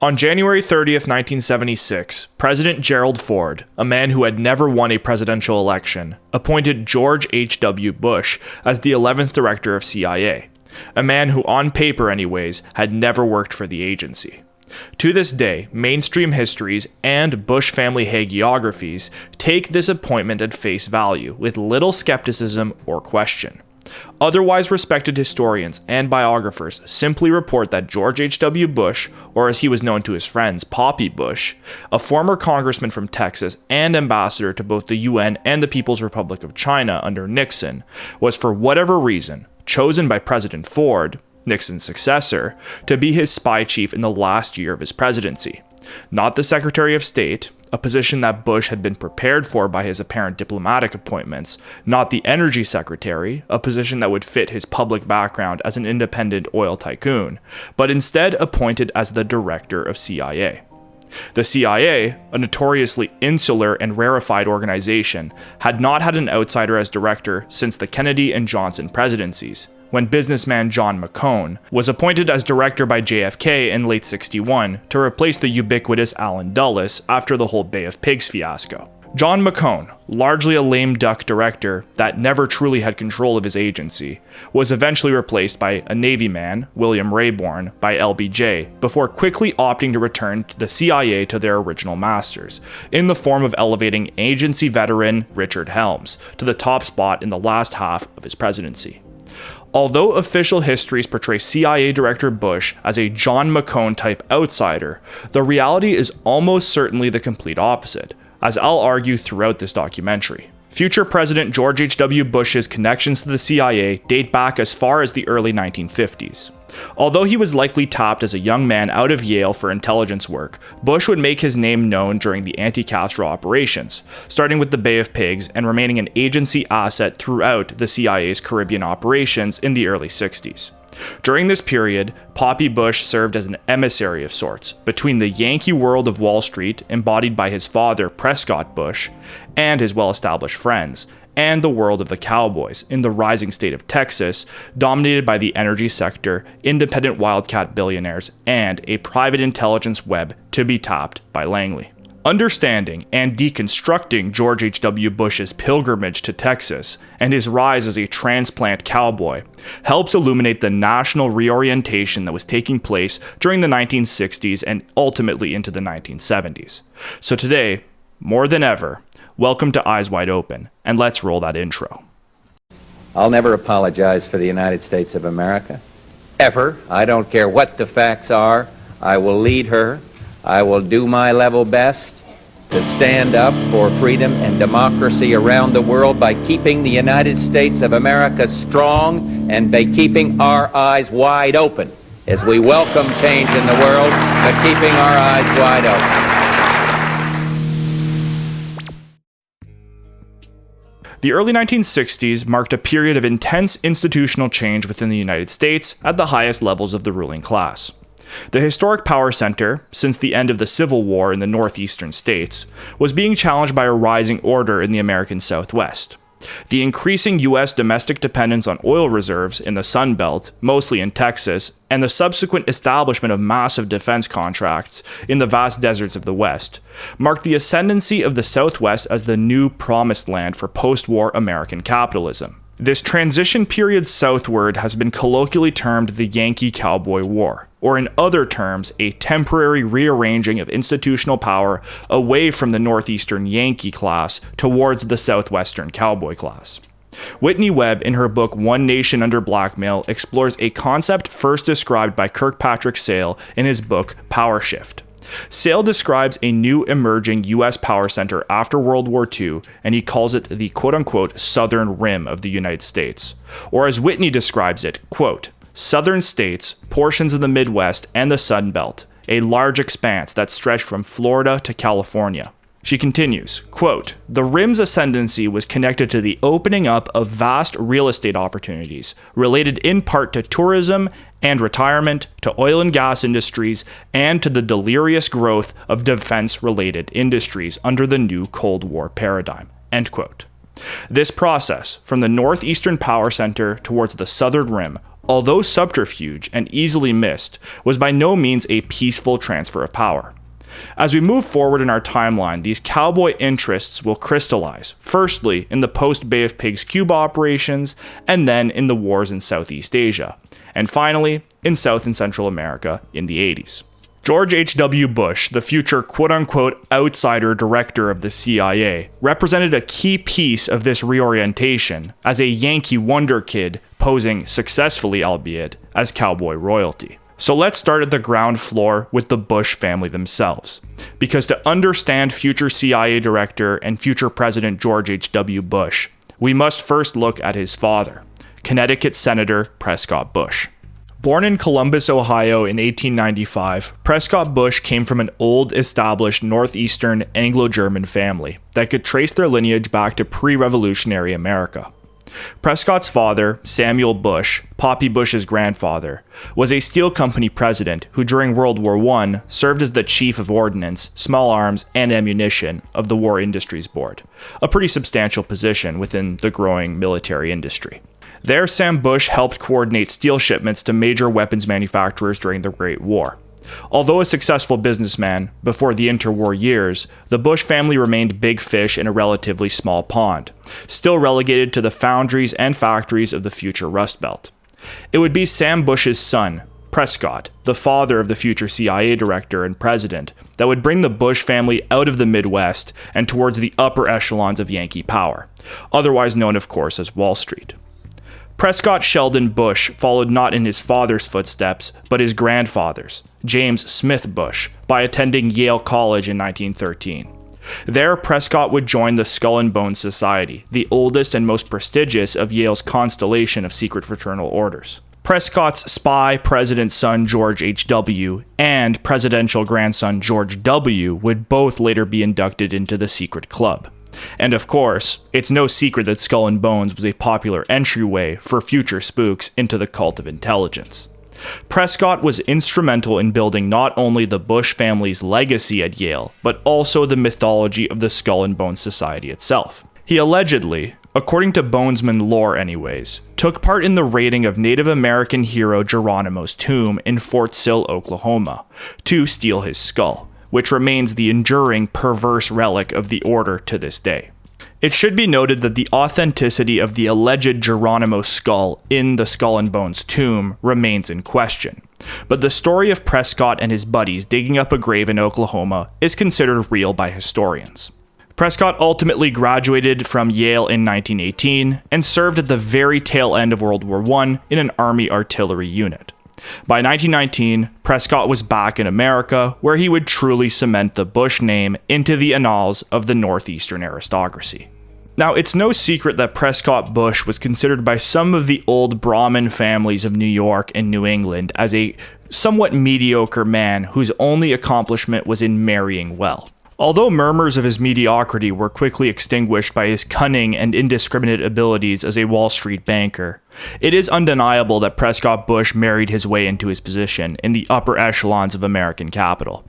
On January 30th, 1976, President Gerald Ford, a man who had never won a presidential election, appointed George H.W. Bush as the 11th director of CIA, a man who, on paper anyways, had never worked for the agency. To this day, mainstream histories and Bush family hagiographies take this appointment at face value with little skepticism or question. Otherwise respected historians and biographers simply report that George H.W. Bush, or as he was known to his friends, Poppy Bush, a former congressman from Texas and ambassador to both the UN and the People's Republic of China under Nixon, was for whatever reason chosen by President Ford, Nixon's successor, to be his spy chief in the last year of his presidency. Not the Secretary of State, a position that Bush had been prepared for by his apparent diplomatic appointments, not the Energy Secretary, a position that would fit his public background as an independent oil tycoon, but instead appointed as the director of CIA. The CIA, a notoriously insular and rarefied organization, had not had an outsider as director since the Kennedy and Johnson presidencies, when businessman John McCone was appointed as director by JFK in late '61 to replace the ubiquitous Allen Dulles after the whole Bay of Pigs fiasco. John McCone, largely a lame duck director that never truly had control of his agency, was eventually replaced by a Navy man, William Rayborn, by LBJ, before quickly opting to return to the CIA to their original masters, in the form of elevating agency veteran Richard Helms to the top spot in the last half of his presidency. Although official histories portray CIA Director Bush as a John McCone-type outsider, the reality is almost certainly the complete opposite, as I'll argue throughout this documentary. Future President George H.W. Bush's connections to the CIA date back as far as the early 1950s. Although he was likely tapped as a young man out of Yale for intelligence work, Bush would make his name known during the anti-Castro operations, starting with the Bay of Pigs and remaining an agency asset throughout the CIA's Caribbean operations in the early 60s. During this period, Poppy Bush served as an emissary of sorts between the Yankee world of Wall Street, embodied by his father Prescott Bush, and his well-established friends, and the world of the cowboys in the rising state of Texas, dominated by the energy sector, independent wildcat billionaires, and a private intelligence web to be tapped by Langley. Understanding and deconstructing George H.W. Bush's pilgrimage to Texas and his rise as a transplant cowboy helps illuminate the national reorientation that was taking place during the 1960s and ultimately into the 1970s. So today, more than ever, welcome to Eyes Wide Open, and let's roll that intro. I'll never apologize for the United States of America, ever. I don't care what the facts are. I will lead her. I will do my level best to stand up for freedom and democracy around the world by keeping the United States of America strong and by keeping our eyes wide open as we welcome change in the world, but keeping our eyes wide open. The early 1960s marked a period of intense institutional change within the United States at the highest levels of the ruling class. The historic power center, since the end of the Civil War in the northeastern states, was being challenged by a rising order in the American Southwest. The increasing U.S. domestic dependence on oil reserves in the Sun Belt, mostly in Texas, and the subsequent establishment of massive defense contracts in the vast deserts of the West, marked the ascendancy of the Southwest as the new promised land for post-war American capitalism. This transition period southward has been colloquially termed the Yankee Cowboy War, or in other terms, a temporary rearranging of institutional power away from the northeastern Yankee class towards the southwestern cowboy class. Whitney Webb, in her book One Nation Under Blackmail, explores a concept first described by Kirkpatrick Sale in his book Power Shift. Sale describes a new emerging U.S. power center after World War II, and he calls it the quote-unquote southern rim of the United States. Or as Whitney describes it, quote, southern states, portions of the Midwest, and the Sun Belt, a large expanse that stretched from Florida to California. She continues, quote, the rim's ascendancy was connected to the opening up of vast real estate opportunities, related in part to tourism and retirement, to oil and gas industries, and to the delirious growth of defense-related industries under the new Cold War paradigm, end quote. This process, from the northeastern power center towards the southern rim, although subterfuge and easily missed, was by no means a peaceful transfer of power. As we move forward in our timeline, these cowboy interests will crystallize, firstly in the post-Bay of Pigs Cuba operations, and then in the wars in Southeast Asia, and finally in South and Central America in the 80s. George H.W. Bush, the future quote-unquote outsider director of the CIA, represented a key piece of this reorientation as a Yankee wonder kid posing successfully, albeit, as cowboy royalty. So let's start at the ground floor with the Bush family themselves, because to understand future CIA director and future President George H.W. Bush, we must first look at his father, Connecticut Senator Prescott Bush. Born in Columbus, Ohio in 1895, Prescott Bush came from an old, established Northeastern Anglo-German family that could trace their lineage back to pre-revolutionary America. Prescott's father, Samuel Bush, Poppy Bush's grandfather, was a steel company president who during World War I served as the chief of ordnance, small arms, and ammunition of the War Industries Board, a pretty substantial position within the growing military industry. There, Sam Bush helped coordinate steel shipments to major weapons manufacturers during the Great War. Although a successful businessman before the interwar years, the Bush family remained big fish in a relatively small pond, still relegated to the foundries and factories of the future Rust Belt. It would be Sam Bush's son, Prescott, the father of the future CIA director and president, that would bring the Bush family out of the Midwest and towards the upper echelons of Yankee power, otherwise known, of course, as Wall Street. Prescott Sheldon Bush followed not in his father's footsteps, but his grandfather's, James Smith Bush, by attending Yale College in 1913. There, Prescott would join the Skull and Bones Society, the oldest and most prestigious of Yale's constellation of secret fraternal orders. Prescott's spy president's son George H.W. and presidential grandson George W. would both later be inducted into the secret club. And of course, it's no secret that Skull and Bones was a popular entryway for future spooks into the cult of intelligence. Prescott was instrumental in building not only the Bush family's legacy at Yale, but also the mythology of the Skull and Bones Society itself. He allegedly, according to Bonesman lore anyways, took part in the raiding of Native American hero Geronimo's tomb in Fort Sill, Oklahoma, to steal his skull, which remains the enduring perverse relic of the order to this day. It should be noted that the authenticity of the alleged Geronimo skull in the Skull and Bones tomb remains in question, but the story of Prescott and his buddies digging up a grave in Oklahoma is considered real by historians. Prescott ultimately graduated from Yale in 1918 and served at the very tail end of World War I in an Army artillery unit. By 1919, Prescott was back in America, where he would truly cement the Bush name into the annals of the Northeastern aristocracy. Now, it's no secret that Prescott Bush was considered by some of the old Brahmin families of New York and New England as a somewhat mediocre man whose only accomplishment was in marrying well. Although murmurs of his mediocrity were quickly extinguished by his cunning and indiscriminate abilities as a Wall Street banker, it is undeniable that Prescott Bush married his way into his position in the upper echelons of American capital.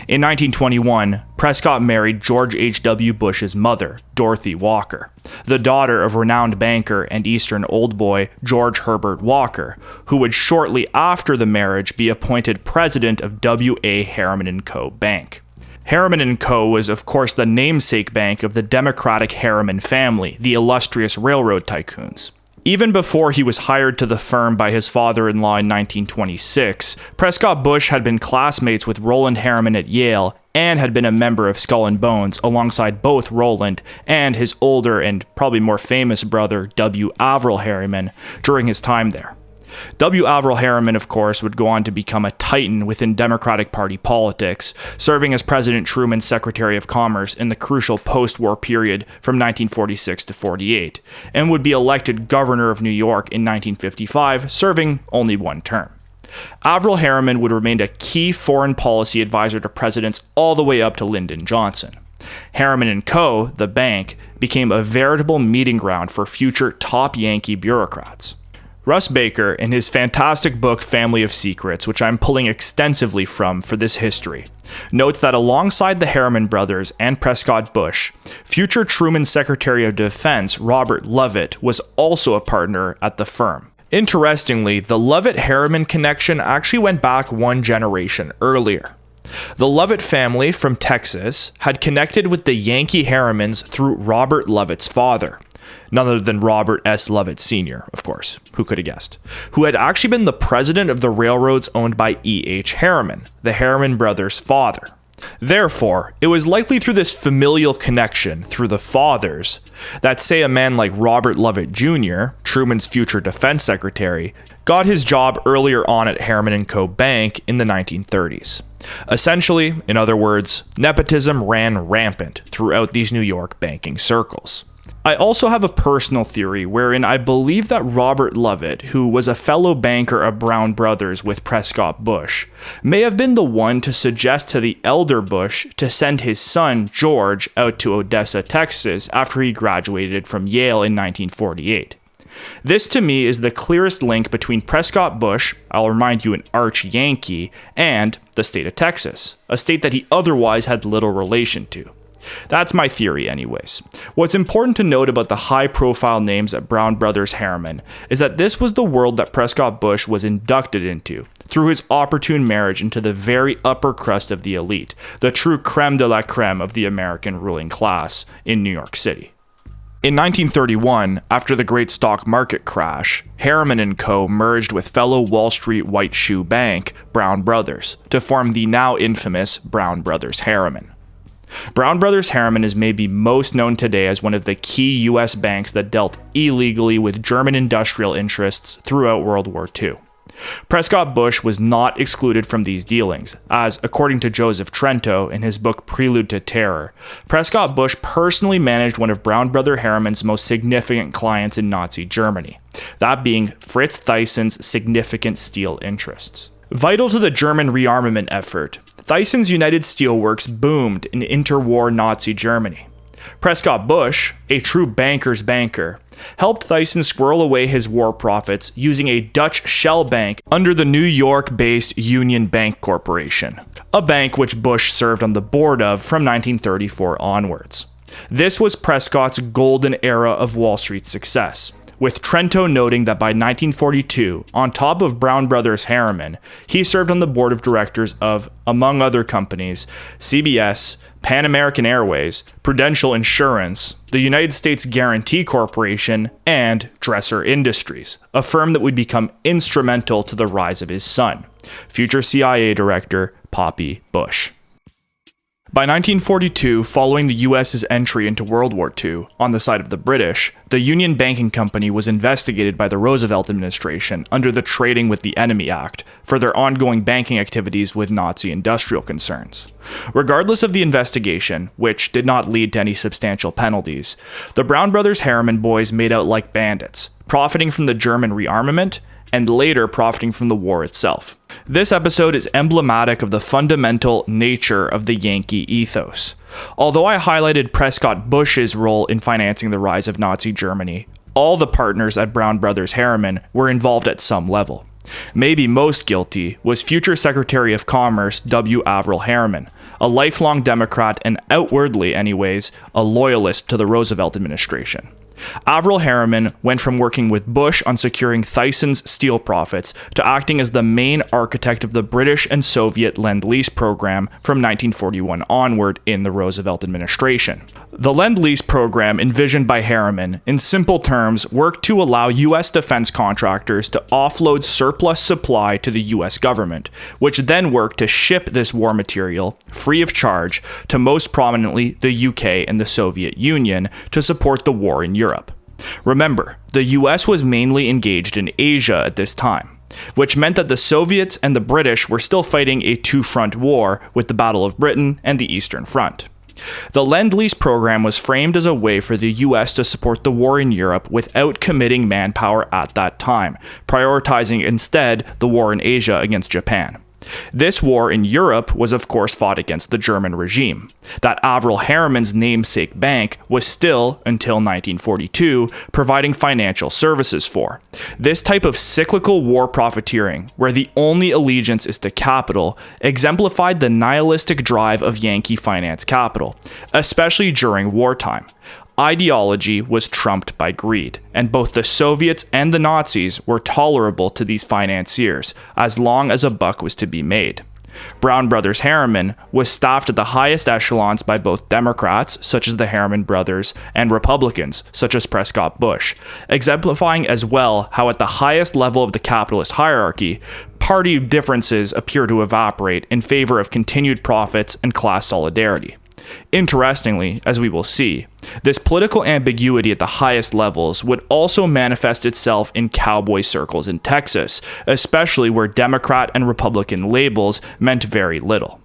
In 1921, Prescott married George H.W. Bush's mother, Dorothy Walker, the daughter of renowned banker and Eastern old boy George Herbert Walker, who would shortly after the marriage be appointed president of W.A. Harriman & Co. Bank. Harriman & Co. was, of course, the namesake bank of the Democratic Harriman family, the illustrious railroad tycoons. Even before he was hired to the firm by his father-in-law in 1926, Prescott Bush had been classmates with Roland Harriman at Yale and had been a member of Skull and Bones alongside both Roland and his older and probably more famous brother, W. Averell Harriman, during his time there. W. Averell Harriman, of course, would go on to become a titan within Democratic Party politics, serving as President Truman's Secretary of Commerce in the crucial post-war period from 1946 to 48, and would be elected governor of New York in 1955, serving only one term. Averell Harriman would remain a key foreign policy advisor to presidents all the way up to Lyndon Johnson. Harriman & Co., the bank, became a veritable meeting ground for future top Yankee bureaucrats. Russ Baker, in his fantastic book Family of Secrets, which I'm pulling extensively from for this history, notes that alongside the Harriman brothers and Prescott Bush, future Truman Secretary of Defense Robert Lovett was also a partner at the firm. Interestingly, the Lovett-Harriman connection actually went back one generation earlier. The Lovett family from Texas had connected with the Yankee Harrimans through Robert Lovett's father, none other than Robert S. Lovett Sr., of course, who could have guessed, who had actually been the president of the railroads owned by E.H. Harriman, the Harriman brothers' father. Therefore, it was likely through this familial connection through the fathers that, say, a man like Robert Lovett Jr., Truman's future defense secretary, got his job earlier on at Harriman & Co. Bank in the 1930s. Essentially, in other words, nepotism ran rampant throughout these New York banking circles. I also have a personal theory wherein I believe that Robert Lovett, who was a fellow banker of Brown Brothers with Prescott Bush, may have been the one to suggest to the elder Bush to send his son, George, out to Odessa, Texas after he graduated from Yale in 1948. This, to me, is the clearest link between Prescott Bush, I'll remind you an arch Yankee, and the state of Texas, a state that he otherwise had little relation to. That's my theory anyways. What's important to note about the high-profile names at Brown Brothers Harriman is that this was the world that Prescott Bush was inducted into, through his opportune marriage into the very upper crust of the elite, the true creme de la creme of the American ruling class in New York City. In 1931, after the great stock market crash, Harriman & Co. merged with fellow Wall Street white shoe bank, Brown Brothers, to form the now infamous Brown Brothers Harriman. Brown Brothers Harriman is maybe most known today as one of the key U.S. banks that dealt illegally with German industrial interests throughout World War II. Prescott Bush was not excluded from these dealings, as, according to Joseph Trento in his book Prelude to Terror, Prescott Bush personally managed one of Brown Brother Harriman's most significant clients in Nazi Germany, that being Fritz Thyssen's significant steel interests. Vital to the German rearmament effort, Thyssen's United Steelworks boomed in interwar Nazi Germany. Prescott Bush, a true banker's banker, helped Thyssen squirrel away his war profits using a Dutch shell bank under the New York-based Union Bank Corporation, a bank which Bush served on the board of from 1934 onwards. This was Prescott's golden era of Wall Street success, with Trento noting that by 1942, on top of Brown Brothers Harriman, he served on the board of directors of, among other companies, CBS, Pan American Airways, Prudential Insurance, the United States Guarantee Corporation, and Dresser Industries, a firm that would become instrumental to the rise of his son, future CIA Director Poppy Bush. By 1942, following the US's entry into World War II, on the side of the British, the Union Banking Company was investigated by the Roosevelt administration under the Trading with the Enemy Act for their ongoing banking activities with Nazi industrial concerns. Regardless of the investigation, which did not lead to any substantial penalties, the Brown Brothers Harriman boys made out like bandits, profiting from the German rearmament and later profiting from the war itself. This episode is emblematic of the fundamental nature of the Yankee ethos. Although I highlighted Prescott Bush's role in financing the rise of Nazi Germany, all the partners at Brown Brothers Harriman were involved at some level. Maybe most guilty was future Secretary of Commerce W. Averell Harriman, a lifelong Democrat and outwardly, anyways, a loyalist to the Roosevelt administration. Averell Harriman went from working with Bush on securing Thyssen's steel profits to acting as the main architect of the British and Soviet Lend-Lease program from 1941 onward in the Roosevelt administration. The Lend-Lease program envisioned by Harriman, in simple terms, worked to allow U.S. defense contractors to offload surplus supply to the U.S. government, which then worked to ship this war material, free of charge, to most prominently the UK and the Soviet Union to support the war in Europe. Remember, the US was mainly engaged in Asia at this time, which meant that the Soviets and the British were still fighting a two-front war with the Battle of Britain and the Eastern Front. The Lend-Lease program was framed as a way for the US to support the war in Europe without committing manpower at that time, prioritizing instead the war in Asia against Japan. This war in Europe was of course fought against the German regime, that Averell Harriman's namesake bank was still, until 1942, providing financial services for. This type of cyclical war profiteering, where the only allegiance is to capital, exemplified the nihilistic drive of Yankee finance capital, especially during wartime. Ideology was trumped by greed, and both the Soviets and the Nazis were tolerable to these financiers as long as a buck was to be made. Brown Brothers Harriman was staffed at the highest echelons by both Democrats, such as the Harriman brothers, and Republicans, such as Prescott Bush, exemplifying as well how at the highest level of the capitalist hierarchy, party differences appear to evaporate in favor of continued profits and class solidarity. Interestingly, as we will see, this political ambiguity at the highest levels would also manifest itself in cowboy circles in Texas, especially where Democrat and Republican labels meant very little.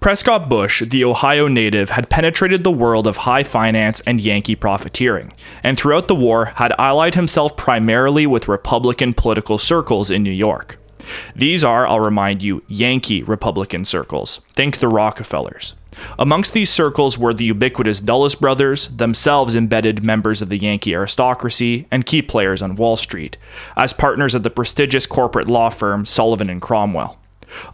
Prescott Bush, the Ohio native, had penetrated the world of high finance and Yankee profiteering, and throughout the war had allied himself primarily with Republican political circles in New York. These are, I'll remind you, Yankee Republican circles. Think the Rockefellers. Amongst these circles were the ubiquitous Dulles brothers, themselves embedded members of the Yankee aristocracy and key players on Wall Street, as partners of the prestigious corporate law firm Sullivan and Cromwell.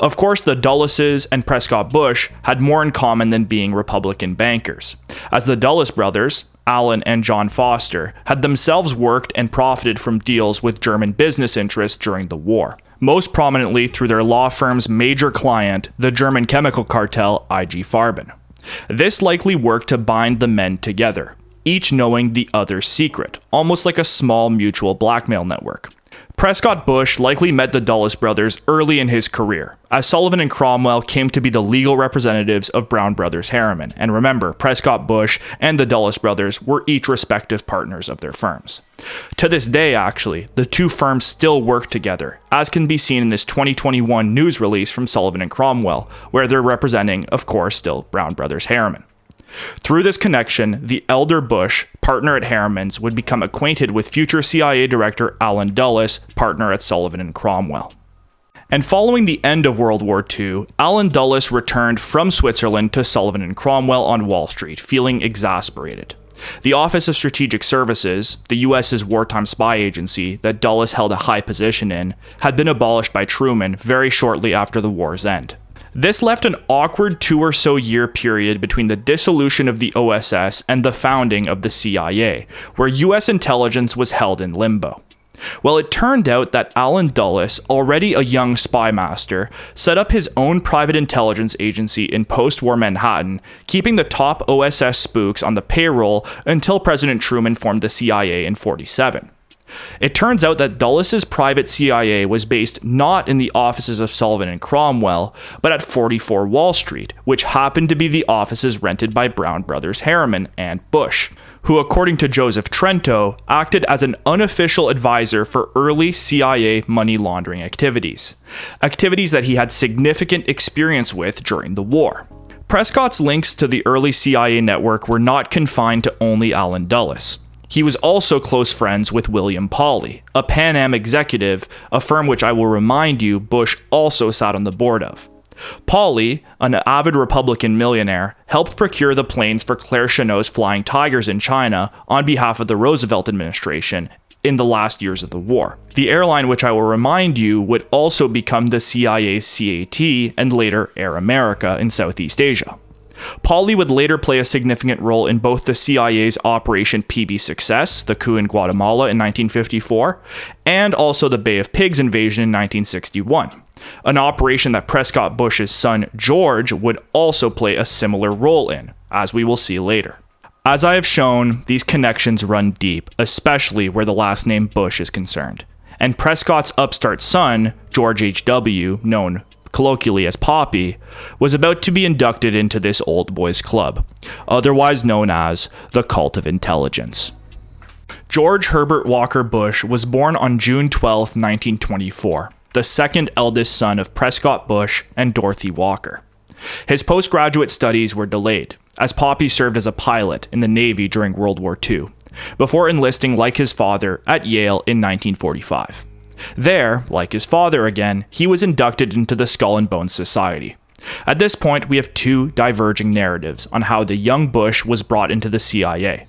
Of course, the Dulleses and Prescott Bush had more in common than being Republican bankers, as the Dulles brothers, Allen and John Foster, had themselves worked and profited from deals with German business interests during the war, most prominently through their law firm's major client, the German chemical cartel IG Farben. This likely worked to bind the men together, each knowing the other's secret, almost like a small mutual blackmail network. Prescott Bush likely met the Dulles brothers early in his career, as Sullivan and Cromwell came to be the legal representatives of Brown Brothers Harriman. And remember, Prescott Bush and the Dulles brothers were each respective partners of their firms. To this day, actually, the two firms still work together, as can be seen in this 2021 news release from Sullivan and Cromwell, where they're representing, of course, still Brown Brothers Harriman. Through this connection, the elder Bush, partner at Harriman's, would become acquainted with future CIA Director Allen Dulles, partner at Sullivan and Cromwell. And following the end of World War II, Allen Dulles returned from Switzerland to Sullivan and Cromwell on Wall Street, feeling exasperated. The Office of Strategic Services, the U.S.'s wartime spy agency that Dulles held a high position in, had been abolished by Truman very shortly after the war's end. This left an awkward 2 or so year period between the dissolution of the OSS and the founding of the CIA, where U.S. intelligence was held in limbo. Well, it turned out that Allen Dulles, already a young spy master, set up his own private intelligence agency in post-war Manhattan, keeping the top OSS spooks on the payroll until President Truman formed the CIA in 1947. It turns out that Dulles' private CIA was based not in the offices of Sullivan and Cromwell, but at 44 Wall Street, which happened to be the offices rented by Brown Brothers Harriman and Bush, who, according to Joseph Trento, acted as an unofficial advisor for early CIA money laundering activities that he had significant experience with during the war. Prescott's links to the early CIA network were not confined to only Allen Dulles. He was also close friends with William Pauly, a Pan Am executive, a firm which I will remind you Bush also sat on the board of. Pauly, an avid Republican millionaire, helped procure the planes for Claire Chennault's Flying Tigers in China on behalf of the Roosevelt administration in the last years of the war. The airline, which I will remind you, would also become the CIA's CAT and later Air America in Southeast Asia. Pauly would later play a significant role in both the CIA's Operation PB Success, the coup in Guatemala in 1954, and also the Bay of Pigs invasion in 1961, an operation that Prescott Bush's son George would also play a similar role in, as we will see later. As I have shown, these connections run deep, especially where the last name Bush is concerned, and Prescott's upstart son, George H.W., known colloquially as Poppy, was about to be inducted into this old boys club, otherwise known as the Cult of Intelligence. George Herbert Walker Bush was born on June 12, 1924, the second eldest son of Prescott Bush and Dorothy Walker. His postgraduate studies were delayed, as Poppy served as a pilot in the Navy during World War II, before enlisting like his father at Yale in 1945. There, like his father again, he was inducted into the Skull and Bones Society. At this point, we have two diverging narratives on how the young Bush was brought into the CIA.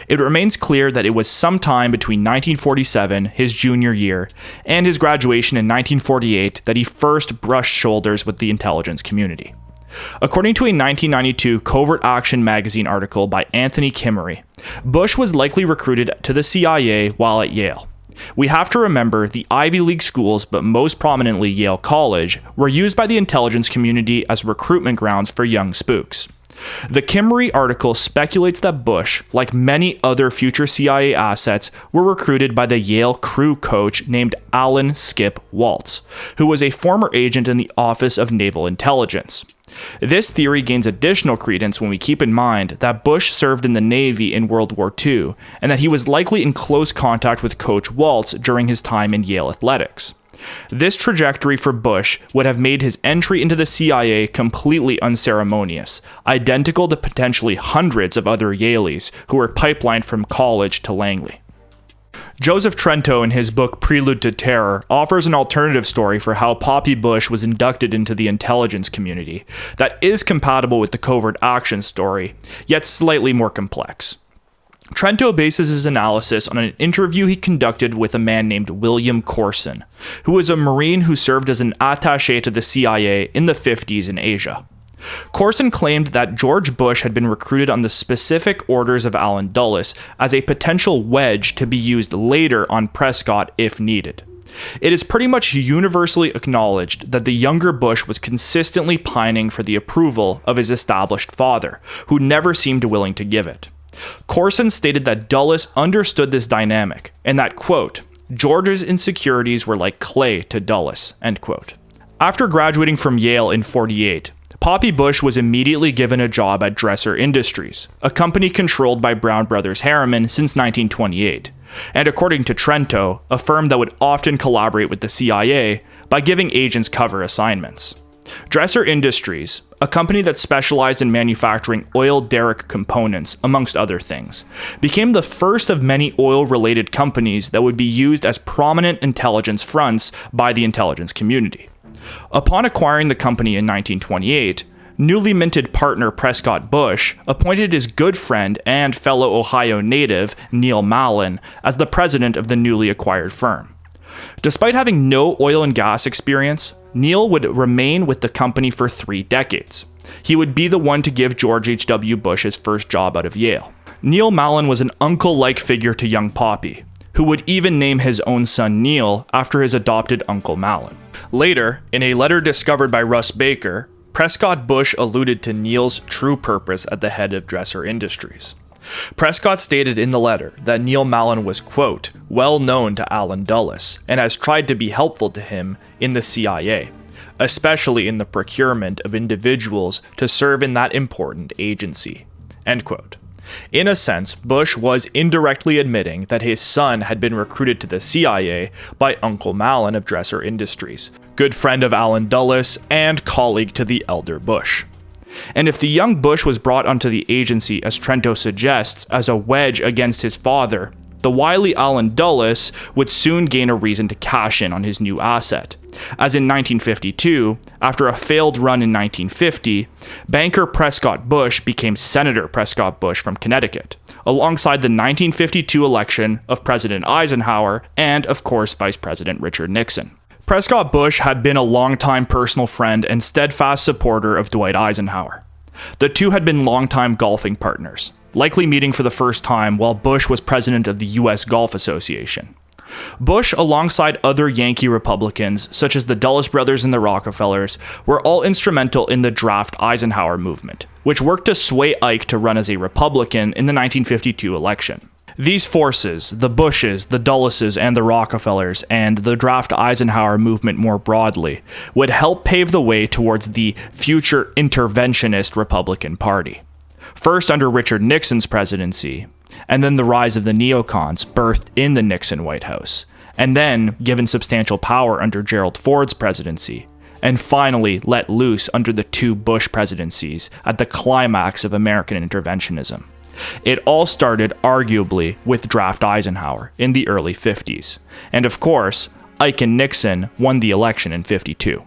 It remains clear that it was sometime between 1947, his junior year, and his graduation in 1948 that he first brushed shoulders with the intelligence community. According to a 1992 Covert Action magazine article by Anthony Kimmery, Bush was likely recruited to the CIA while at Yale. We have to remember the Ivy League schools, but most prominently Yale College, were used by the intelligence community as recruitment grounds for young spooks. The Kimmery article speculates that Bush, like many other future CIA assets, were recruited by the Yale crew coach named Alan Skip Waltz, who was a former agent in the Office of Naval Intelligence. This theory gains additional credence when we keep in mind that Bush served in the Navy in World War II, and that he was likely in close contact with Coach Waltz during his time in Yale athletics. This trajectory for Bush would have made his entry into the CIA completely unceremonious, identical to potentially hundreds of other Yaleys who were pipelined from college to Langley. Joseph Trento, in his book Prelude to Terror, offers an alternative story for how Poppy Bush was inducted into the intelligence community that is compatible with the covert action story, yet slightly more complex. Trento bases his analysis on an interview he conducted with a man named William Corson, who was a Marine who served as an attaché to the CIA in the 50s in Asia. Corson claimed that George Bush had been recruited on the specific orders of Allen Dulles as a potential wedge to be used later on Prescott if needed. It is pretty much universally acknowledged that the younger Bush was consistently pining for the approval of his established father, who never seemed willing to give it. Corson stated that Dulles understood this dynamic, and that, quote, George's insecurities were like clay to Dulles, end quote. After graduating from Yale in '48, Poppy Bush was immediately given a job at Dresser Industries, a company controlled by Brown Brothers Harriman since 1928, and according to Trento, a firm that would often collaborate with the CIA by giving agents cover assignments. Dresser Industries, a company that specialized in manufacturing oil derrick components, amongst other things, became the first of many oil-related companies that would be used as prominent intelligence fronts by the intelligence community. Upon acquiring the company in 1928, newly minted partner Prescott Bush appointed his good friend and fellow Ohio native, Neil Mallon, as the president of the newly acquired firm. Despite having no oil and gas experience, Neil would remain with the company for 3 decades. He would be the one to give George H.W. Bush his first job out of Yale. Neil Mallon was an uncle-like figure to young Poppy, who would even name his own son Neil after his adopted Uncle Mallon. Later, in a letter discovered by Russ Baker, Prescott Bush alluded to Neil's true purpose at the head of Dresser Industries. Prescott stated in the letter that Neil Mallon was, quote, well known to Allen Dulles and has tried to be helpful to him in the CIA, especially in the procurement of individuals to serve in that important agency, end quote. In a sense, Bush was indirectly admitting that his son had been recruited to the CIA by Uncle Mallon of Dresser Industries, good friend of Allen Dulles and colleague to the elder Bush. And if the young Bush was brought onto the agency, as Trento suggests, as a wedge against his father, the wily Allen Dulles would soon gain a reason to cash in on his new asset. As in 1952, after a failed run in 1950, banker Prescott Bush became Senator Prescott Bush from Connecticut, alongside the 1952 election of President Eisenhower and, of course, Vice President Richard Nixon. Prescott Bush had been a longtime personal friend and steadfast supporter of Dwight Eisenhower. The two had been longtime golfing partners, likely meeting for the first time while Bush was president of the U.S. Golf Association. Bush, alongside other Yankee Republicans, such as the Dulles brothers and the Rockefellers, were all instrumental in the Draft Eisenhower movement, which worked to sway Ike to run as a Republican in the 1952 election. These forces, the Bushes, the Dulleses, and the Rockefellers, and the Draft Eisenhower movement more broadly, would help pave the way towards the future interventionist Republican Party. First under Richard Nixon's presidency, and then the rise of the neocons birthed in the Nixon White House, and then given substantial power under Gerald Ford's presidency, and finally let loose under the 2 Bush presidencies at the climax of American interventionism. It all started, arguably, with Draft Eisenhower in the early 50s. And of course, Ike and Nixon won the election in 52.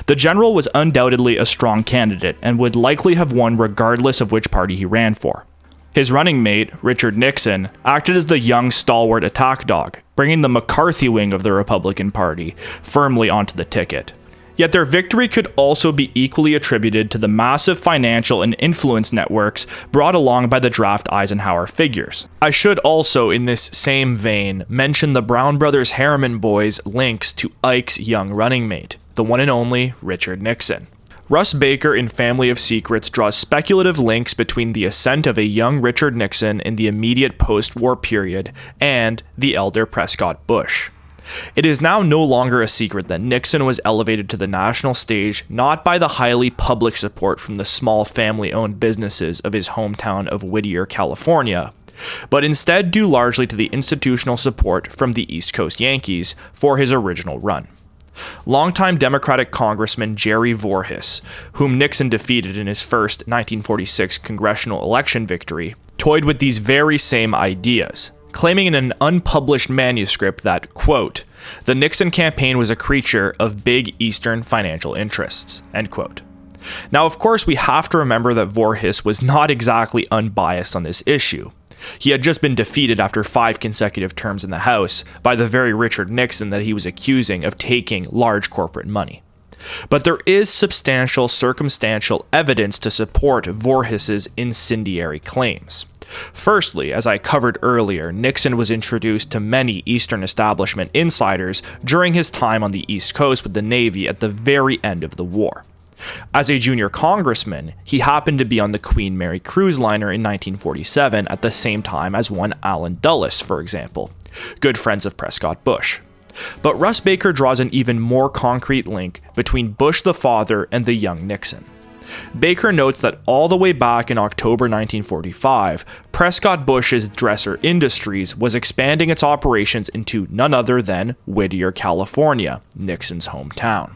The general was undoubtedly a strong candidate and would likely have won regardless of which party he ran for. His running mate, Richard Nixon, acted as the young stalwart attack dog, bringing the McCarthy wing of the Republican Party firmly onto the ticket. Yet their victory could also be equally attributed to the massive financial and influence networks brought along by the draft Eisenhower figures. I should also, in this same vein, mention the Brown brothers Harriman boys' links to Ike's young running mate, the one and only Richard Nixon. Russ Baker in Family of Secrets draws speculative links between the ascent of a young Richard Nixon in the immediate post-war period and the elder Prescott Bush. It is now no longer a secret that Nixon was elevated to the national stage not by the highly public support from the small family-owned businesses of his hometown of Whittier, California, but instead due largely to the institutional support from the East Coast Yankees for his original run. Longtime Democratic Congressman Jerry Voorhis, whom Nixon defeated in his first 1946 congressional election victory, toyed with these very same ideas, claiming in an unpublished manuscript that, quote, the Nixon campaign was a creature of big Eastern financial interests, end quote. Now, of course, we have to remember that Voorhis was not exactly unbiased on this issue. He had just been defeated after 5 consecutive terms in the House by the very Richard Nixon that he was accusing of taking large corporate money. But there is substantial circumstantial evidence to support Voorhis's incendiary claims. Firstly, as I covered earlier, Nixon was introduced to many Eastern establishment insiders during his time on the East Coast with the Navy at the very end of the war. As a junior congressman, he happened to be on the Queen Mary cruise liner in 1947 at the same time as one Allen Dulles, for example, good friends of Prescott Bush. But Russ Baker draws an even more concrete link between Bush the father and the young Nixon. Baker notes that all the way back in October 1945, Prescott Bush's Dresser Industries was expanding its operations into none other than Whittier, California, Nixon's hometown.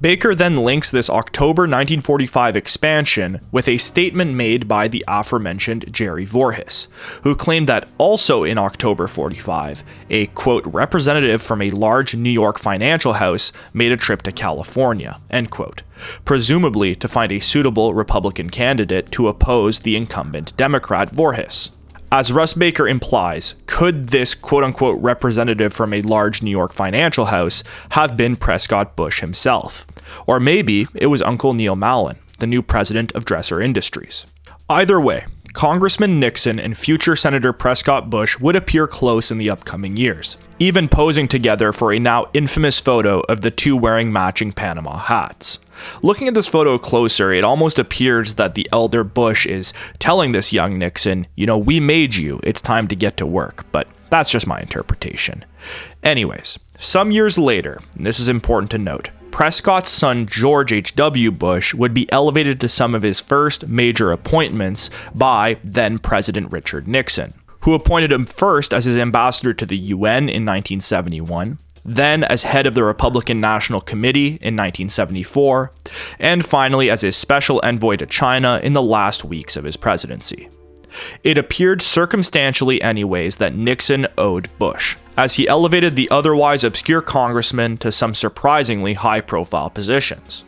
Baker then links this October 1945 expansion with a statement made by the aforementioned Jerry Voorhis, who claimed that also in October 45, a quote representative from a large New York financial house made a trip to California, end quote, presumably to find a suitable Republican candidate to oppose the incumbent Democrat Voorhis. As Russ Baker implies, could this quote-unquote representative from a large New York financial house have been Prescott Bush himself? Or maybe it was Uncle Neil Mallon, the new president of Dresser Industries. Either way, Congressman Nixon and future Senator Prescott Bush would appear close in the upcoming years, even posing together for a now infamous photo of the two wearing matching Panama hats. Looking at this photo closer, it almost appears that the elder Bush is telling this young Nixon, we made you, it's time to get to work, but that's just my interpretation. Anyways, some years later, and this is important to note, Prescott's son George H.W. Bush would be elevated to some of his first major appointments by then-President Richard Nixon, who appointed him first as his ambassador to the UN in 1971, then as head of the Republican National Committee in 1974, and finally as his special envoy to China in the last weeks of his presidency. It appeared circumstantially anyways that Nixon owed Bush, as he elevated the otherwise obscure congressman to some surprisingly high-profile positions.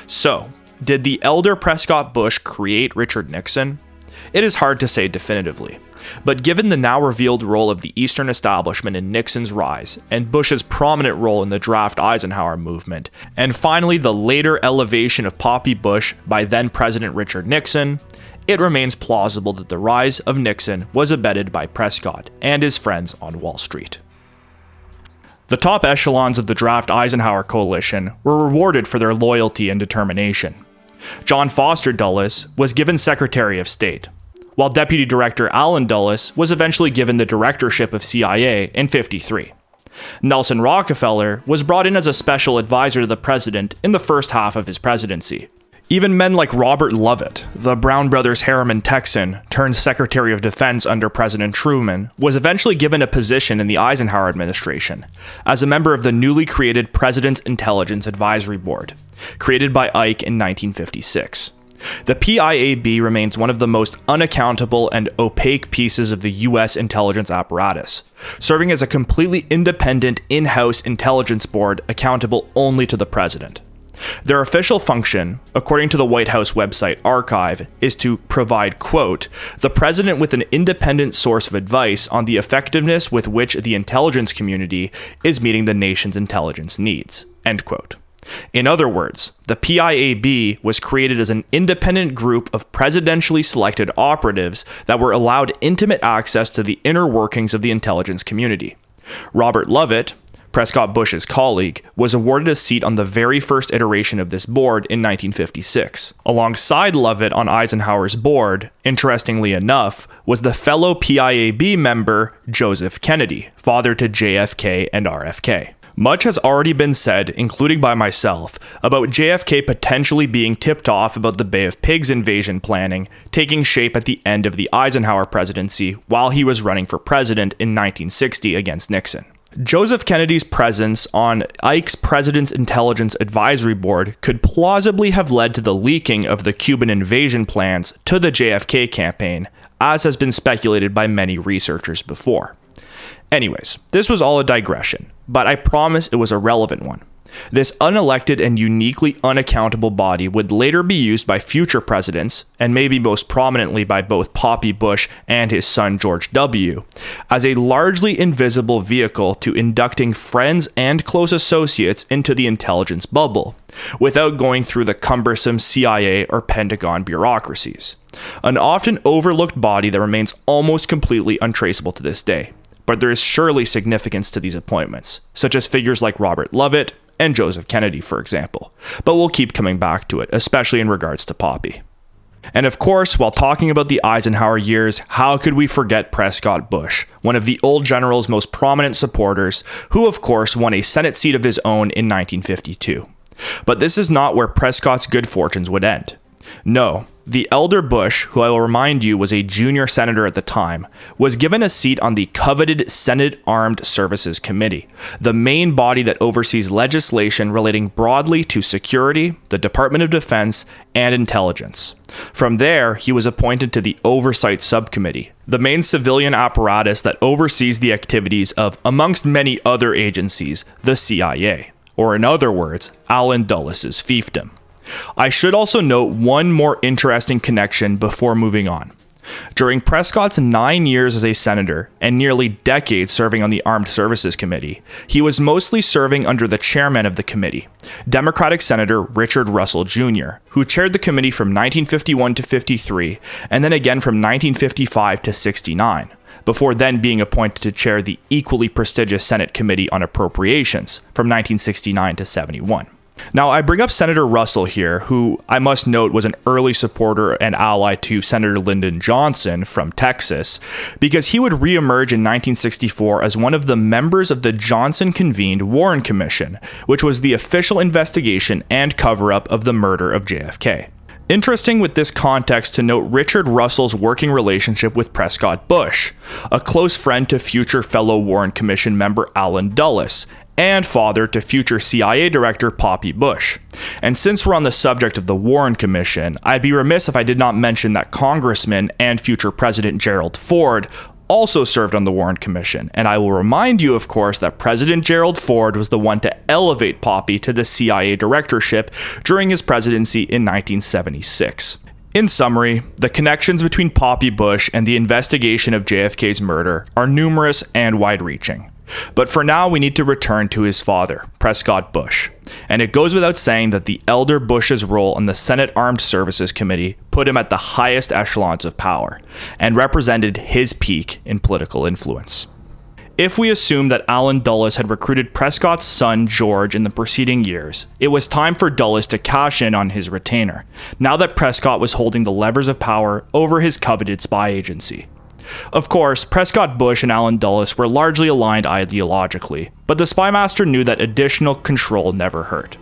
So, did the elder Prescott Bush create Richard Nixon? It is hard to say definitively, but given the now revealed role of the Eastern establishment in Nixon's rise, and Bush's prominent role in the draft Eisenhower movement, and finally the later elevation of Poppy Bush by then-President Richard Nixon, it remains plausible that the rise of Nixon was abetted by Prescott and his friends on Wall Street. The top echelons of the draft Eisenhower coalition were rewarded for their loyalty and determination. John Foster Dulles was given Secretary of State, while Deputy Director Allen Dulles was eventually given the directorship of CIA in 1953. Nelson Rockefeller was brought in as a special advisor to the president in the first half of his presidency. Even men like Robert Lovett, the Brown brothers Harriman Texan turned Secretary of Defense under President Truman, was eventually given a position in the Eisenhower administration as a member of the newly created President's Intelligence Advisory Board, created by Ike in 1956. The PIAB remains one of the most unaccountable and opaque pieces of the U.S. intelligence apparatus, serving as a completely independent in-house intelligence board accountable only to the president. Their official function, according to the White House website archive, is to provide, quote, the president with an independent source of advice on the effectiveness with which the intelligence community is meeting the nation's intelligence needs, end quote. In other words, the PIAB was created as an independent group of presidentially selected operatives that were allowed intimate access to the inner workings of the intelligence community. Robert Lovett, Prescott Bush's colleague, was awarded a seat on the very first iteration of this board in 1956. Alongside Lovett on Eisenhower's board, interestingly enough, was the fellow PIAB member Joseph Kennedy, father to JFK and RFK. Much has already been said, including by myself, about JFK potentially being tipped off about the Bay of Pigs invasion planning taking shape at the end of the Eisenhower presidency while he was running for president in 1960 against Nixon. Joseph Kennedy's presence on Ike's President's Intelligence Advisory Board could plausibly have led to the leaking of the Cuban invasion plans to the JFK campaign, as has been speculated by many researchers before. Anyways, this was all a digression, but I promise it was a relevant one. This unelected and uniquely unaccountable body would later be used by future presidents, and maybe most prominently by both Poppy Bush and his son George W., as a largely invisible vehicle to inducting friends and close associates into the intelligence bubble, without going through the cumbersome CIA or Pentagon bureaucracies. An often overlooked body that remains almost completely untraceable to this day. But there is surely significance to these appointments, such as figures like Robert Lovett and Joseph Kennedy, for example. But we'll keep coming back to it, especially in regards to Poppy. And of course, while talking about the Eisenhower years, how could we forget Prescott Bush, one of the old general's most prominent supporters, who of course won a Senate seat of his own in 1952. But this is not where Prescott's good fortunes would end. No, the elder Bush, who I will remind you was a junior senator at the time, was given a seat on the coveted Senate Armed Services Committee, the main body that oversees legislation relating broadly to security, the Department of Defense, and intelligence. From there, he was appointed to the Oversight Subcommittee, the main civilian apparatus that oversees the activities of, amongst many other agencies, the CIA, or in other words, Allen Dulles' fiefdom. I should also note one more interesting connection before moving on. During Prescott's 9 years as a senator and nearly decade serving on the Armed Services Committee, he was mostly serving under the chairman of the committee, Democratic Senator Richard Russell Jr., who chaired the committee from 1951 to 53 and then again from 1955 to 69, before then being appointed to chair the equally prestigious Senate Committee on Appropriations from 1969 to 71. Now, I bring up Senator Russell here, who I must note was an early supporter and ally to Senator Lyndon Johnson from Texas, because he would reemerge in 1964 as one of the members of the Johnson-convened Warren Commission, which was the official investigation and cover-up of the murder of JFK. Interesting with this context to note Richard Russell's working relationship with Prescott Bush, a close friend to future fellow Warren Commission member Allen Dulles, and father to future CIA Director Poppy Bush. And since we're on the subject of the Warren Commission, I'd be remiss if I did not mention that Congressman and future President Gerald Ford also served on the Warren Commission, and I will remind you, of course, that President Gerald Ford was the one to elevate Poppy to the CIA directorship during his presidency in 1976. In summary, the connections between Poppy Bush and the investigation of JFK's murder are numerous and wide-reaching. But for now, we need to return to his father, Prescott Bush. And it goes without saying that the elder Bush's role on the Senate Armed Services Committee put him at the highest echelons of power, and represented his peak in political influence. If we assume that Allen Dulles had recruited Prescott's son George in the preceding years, it was time for Dulles to cash in on his retainer, now that Prescott was holding the levers of power over his coveted spy agency. Of course, Prescott Bush and Allen Dulles were largely aligned ideologically, but the spymaster knew that additional control never hurt.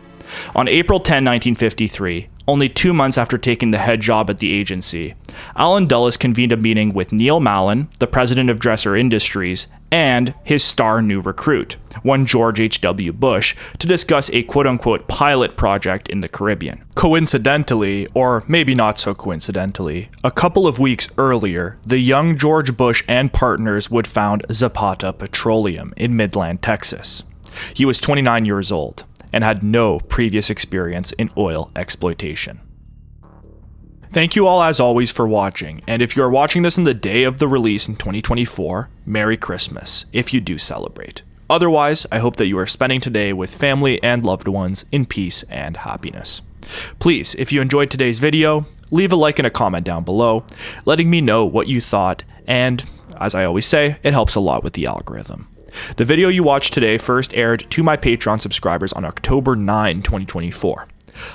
On April 10, 1953, only 2 months after taking the head job at the agency, Allen Dulles convened a meeting with Neil Mallon, the president of Dresser Industries, and his star new recruit, one George H.W. Bush, to discuss a quote-unquote pilot project in the Caribbean. Coincidentally, or maybe not so coincidentally, a couple of weeks earlier, the young George Bush and partners would found Zapata Petroleum in Midland, Texas. He was 29 years old and had no previous experience in oil exploitation. Thank you all as always for watching, and if you are watching this on the day of the release in 2024, Merry Christmas, if you do celebrate. Otherwise, I hope that you are spending today with family and loved ones in peace and happiness. Please, if you enjoyed today's video, leave a like and a comment down below, letting me know what you thought, and, as I always say, it helps a lot with the algorithm. The video you watched today first aired to my Patreon subscribers on October 9, 2024.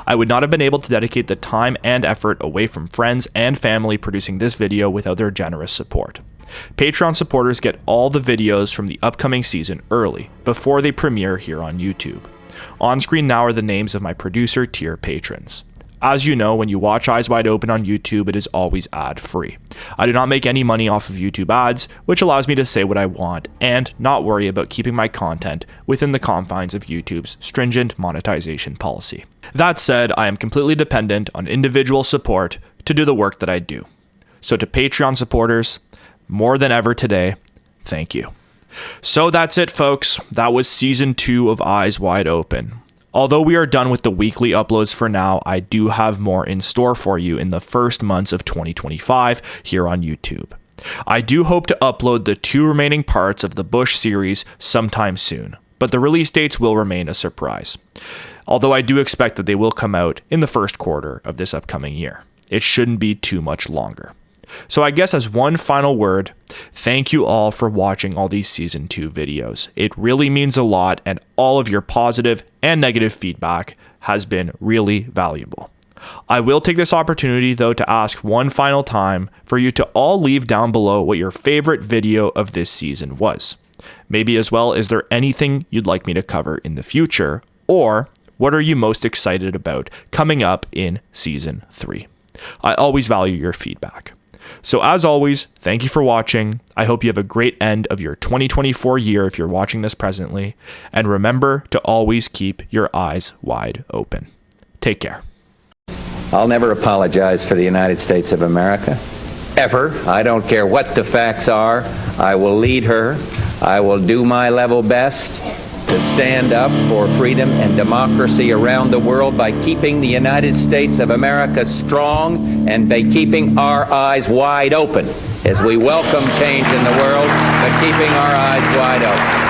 I would not have been able to dedicate the time and effort away from friends and family producing this video without their generous support. Patreon supporters get all the videos from the upcoming season early, before they premiere here on YouTube. On screen now are the names of my producer tier patrons. As you know, when you watch Eyes Wide Open on YouTube, it is always ad-free. I do not make any money off of YouTube ads, which allows me to say what I want and not worry about keeping my content within the confines of YouTube's stringent monetization policy. That said, I am completely dependent on individual support to do the work that I do. So to Patreon supporters, more than ever today, thank you. So that's it, folks. That was Season 2 of Eyes Wide Open. Although we are done with the weekly uploads for now, I do have more in store for you in the first months of 2025 here on YouTube. I do hope to upload the 2 remaining parts of the Bush series sometime soon, but the release dates will remain a surprise. Although I do expect that they will come out in the first quarter of this upcoming year. It shouldn't be too much longer. So I guess as one final word, thank you all for watching all these Season 2 videos. It really means a lot, and all of your positive and negative feedback has been really valuable. I will take this opportunity though to ask one final time for you to all leave down below what your favorite video of this season was. Maybe as well, is there anything you'd like me to cover in the future, or what are you most excited about coming up in Season 3? I always value your feedback. So as always, thank you for watching. I hope you have a great end of your 2024 year if you're watching this presently. And remember to always keep your eyes wide open. Take care. I'll never apologize for the United States of America. Ever. I don't care what the facts are. I will lead her. I will do my level best to stand up for freedom and democracy around the world by keeping the United States of America strong and by keeping our eyes wide open as we welcome change in the world, but keeping our eyes wide open.